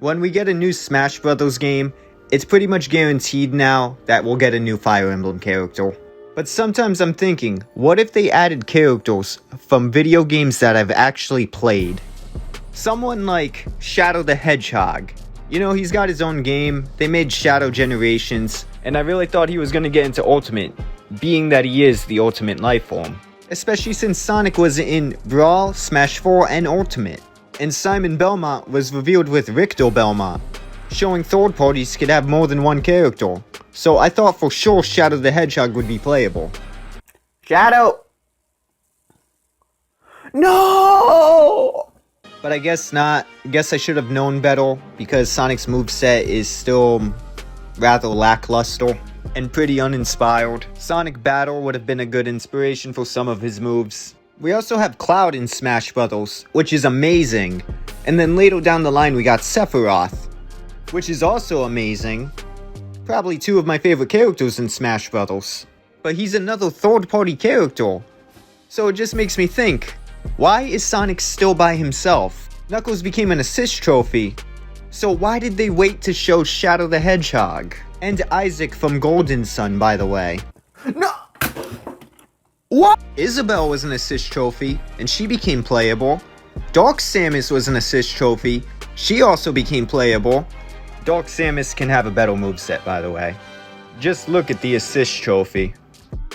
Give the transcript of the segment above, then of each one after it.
When we get a new Smash Bros. Game, it's pretty much guaranteed now that we'll get a new Fire Emblem character. But sometimes I'm thinking, what if they added characters from video games that I've actually played? Someone like Shadow the Hedgehog. You know, he's got his own game, they made Shadow Generations, and I really thought he was gonna get into Ultimate, being that he is the Ultimate life form. Especially since Sonic was in Brawl, Smash 4, and Ultimate. And Simon Belmont was revealed with Richter Belmont, showing third parties could have more than one character. So I thought for sure Shadow the Hedgehog would be playable. Shadow! No! But I guess not. I guess I should have known better, because Sonic's moveset is still rather lackluster and pretty uninspired. Sonic Battle would have been a good inspiration for some of his moves. We also have Cloud in Smash Bros., which is amazing. And then later down the line we got Sephiroth, which is also amazing. Probably two of my favorite characters in Smash Bros. But he's another third-party character. So it just makes me think, why is Sonic still by himself? Knuckles became an assist trophy. So why did they wait to show Shadow the Hedgehog? And Isaac from Golden Sun, by the way. No! What? Isabelle was an assist trophy, and she became playable. Dark Samus was an assist trophy. She also became playable. Dark Samus can have a better moveset, by the way. Just look at the assist trophy.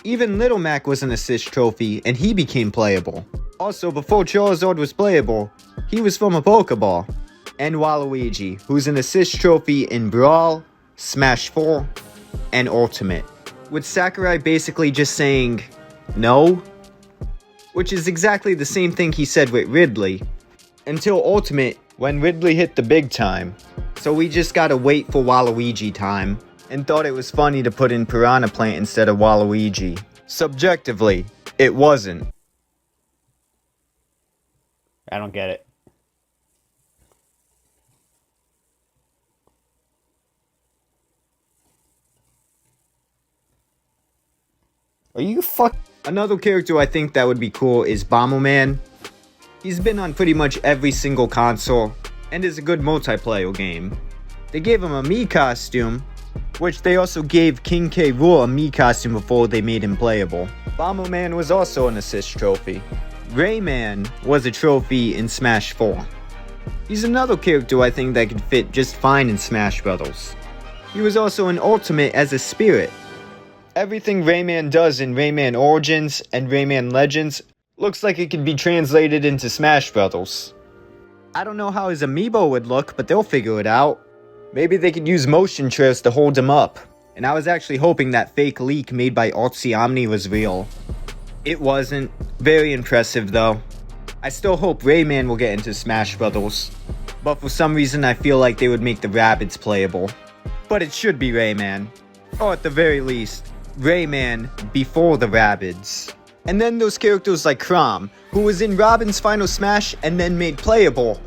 Even Little Mac was an assist trophy, and he became playable. Also, before Charizard was playable, he was from a Pokeball. And Waluigi, who's an assist trophy in Brawl, Smash 4, and Ultimate. With Sakurai basically just saying, no? Which is exactly the same thing he said with Ridley. Until Ultimate, when Ridley hit the big time. So we just gotta wait for Waluigi time. And thought it was funny to put in Piranha Plant instead of Waluigi. Subjectively, it wasn't. I don't get it. Are you Another character I think that would be cool is Bomberman. He's been on pretty much every single console, and is a good multiplayer game. They gave him a Mii costume, which they also gave King K. Rool a Mii costume before they made him playable. Bomberman was also an assist trophy. Rayman was a trophy in Smash 4. He's another character I think that could fit just fine in Smash Bros. He was also in Ultimate as a spirit. Everything Rayman does in Rayman Origins and Rayman Legends looks like it could be translated into Smash Bros. I don't know how his amiibo would look, but they'll figure it out. Maybe they could use motion trails to hold him up. And I was actually hoping that fake leak made by Artsy Omni was real. It wasn't. Very impressive though. I still hope Rayman will get into Smash Bros. But for some reason I feel like they would make the Rabbids playable. But it should be Rayman. Or at the very least, Rayman before the Rabbids. And then those characters like Chrom, who was in Robin's Final Smash and then made playable.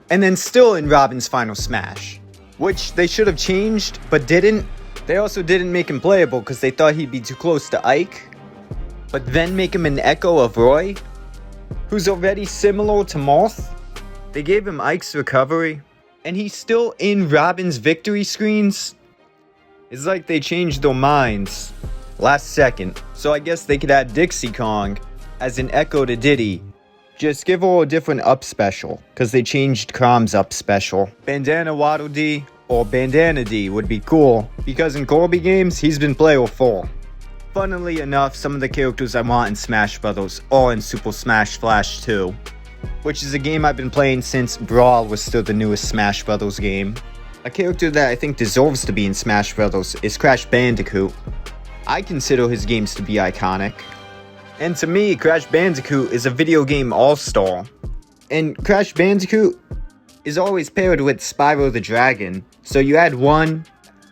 And then still in Robin's Final Smash. Which they should have changed, but didn't. They also didn't make him playable because they thought he'd be too close to Ike. But then make him an echo of Roy, who's already similar to Marth. They gave him Ike's recovery, and he's still in Robin's victory screens. It's like they changed their minds last second. So I guess they could add Dixie Kong as an echo to Diddy. Just give her a different up special, because they changed Chrom's up special. Bandana Waddle Dee or Bandana D would be cool, because in Kirby games, he's been playable for. Funnily enough, some of the characters I want in Smash Bros. Are in Super Smash Flash 2, which is a game I've been playing since Brawl was still the newest Smash Bros. Game. A character that I think deserves to be in Smash Bros. Is Crash Bandicoot. I consider his games to be iconic. And to me, Crash Bandicoot is a video game all-star. And Crash Bandicoot is always paired with Spyro the Dragon. So you add one,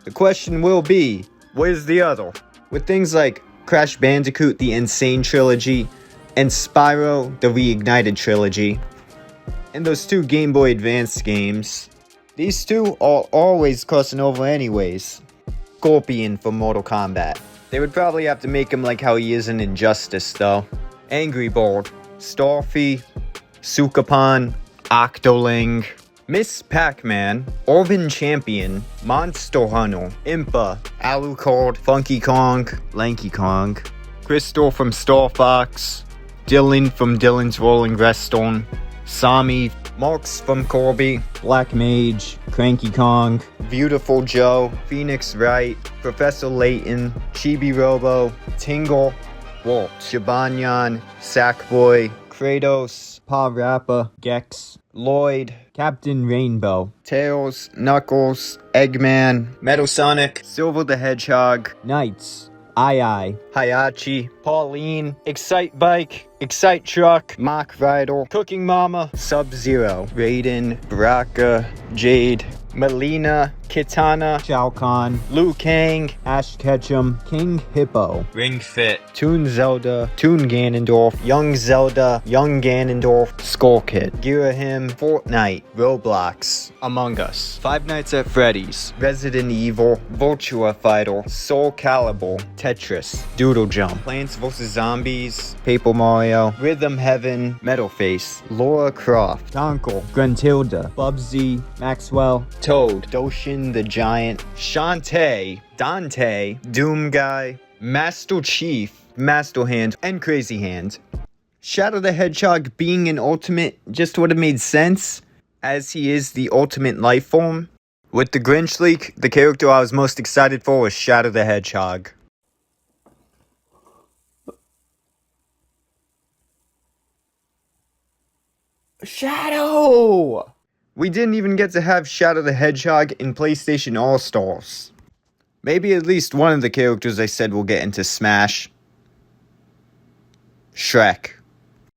the question will be, where's the other? With things like Crash Bandicoot the Insane Trilogy and Spyro the Reignited Trilogy, and those two Game Boy Advance games, these two are always crossing over anyways. Scorpion from Mortal Kombat. They would probably have to make him like how he is in Injustice though. Angry Bird, Starfy, Sukapon, Octoling. Miss Pac-Man, Orphan Champion, Monster Hunter, Impa, Alucard, Funky Kong, Lanky Kong, Crystal from Star Fox, Dylan from Dylan's Rolling Redstone, Sami, Marks from Corby, Black Mage, Cranky Kong, Beautiful Joe, Phoenix Wright, Professor Layton, Chibi Robo, Tingle, Walt, Shabanyan, Sackboy, Kratos, Pa Rappa, Gex, Lloyd, Captain Rainbow, Tails, Knuckles, Eggman, Metal Sonic, Silver the Hedgehog, Knights, Ai, Hayachi, Pauline, Excite Bike, Excite Truck, Mock Rider, Cooking Mama, Sub-Zero, Raiden, Baraka, Jade, Melina, Kitana, Shao Kahn, Liu Kang, Ash Ketchum, King Hippo, Ring Fit, Toon Zelda, Toon Ganondorf, Young Zelda, Young Ganondorf, Skull Kid, Girahim, Fortnite, Roblox, Among Us, Five Nights at Freddy's, Resident Evil, Virtua Fighter, Soul Calibur, Tetris, Doodle Jump, Plants vs. Zombies, Paper Mario, Rhythm Heaven, Metal Face, Laura Croft, Tonkel, Gruntilda, Bubsy, Maxwell, Toad, Doshin the Giant, Shantae, Dante, Doom Guy, Master Chief, Master Hand, and Crazy Hand. Shadow the Hedgehog being an ultimate just would have made sense, as he is the ultimate life form. With the Grinch leak, the character I was most excited for was Shadow the Hedgehog. Shadow! We didn't even get to have Shadow the Hedgehog in PlayStation All-Stars. Maybe at least one of the characters I said will get into Smash. Shrek.